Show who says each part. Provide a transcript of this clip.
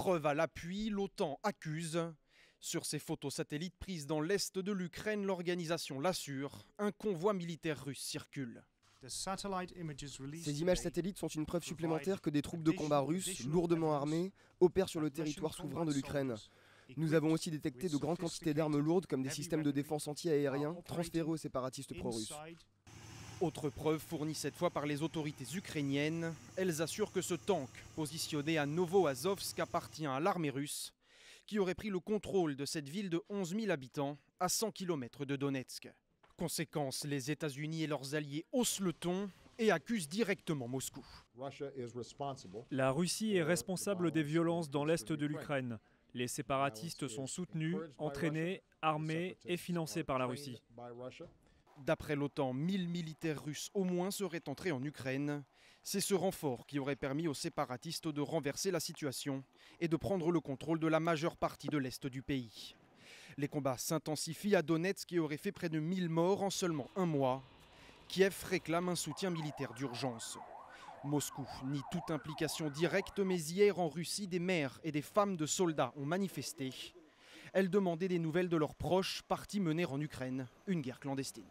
Speaker 1: Preuve à l'appui, l'OTAN accuse. Sur ces photos satellites prises dans l'est de l'Ukraine, l'organisation l'assure, un convoi militaire russe circule.
Speaker 2: Ces images satellites sont une preuve supplémentaire que des troupes de combat russes, lourdement armées, opèrent sur le territoire souverain de l'Ukraine. Nous avons aussi détecté de grandes quantités d'armes lourdes comme des systèmes de défense anti-aériens transférés aux séparatistes pro-russes.
Speaker 1: Autre preuve fournie cette fois par les autorités ukrainiennes, elles assurent que ce tank, positionné à Novoazovsk, appartient à l'armée russe, qui aurait pris le contrôle de cette ville de 11 000 habitants à 100 km de Donetsk. Conséquence, les États-Unis et leurs alliés haussent le ton et accusent directement Moscou.
Speaker 3: La Russie est responsable des violences dans l'est de l'Ukraine. Les séparatistes sont soutenus, entraînés, armés et financés par la Russie.
Speaker 1: D'après l'OTAN, 1000 militaires russes au moins seraient entrés en Ukraine. C'est ce renfort qui aurait permis aux séparatistes de renverser la situation et de prendre le contrôle de la majeure partie de l'est du pays. Les combats s'intensifient à Donetsk qui aurait fait près de 1000 morts en seulement un mois. Kiev réclame un soutien militaire d'urgence. Moscou nie toute implication directe, mais hier en Russie, des mères et des femmes de soldats ont manifesté. Elles demandaient des nouvelles de leurs proches partis mener en Ukraine une guerre clandestine.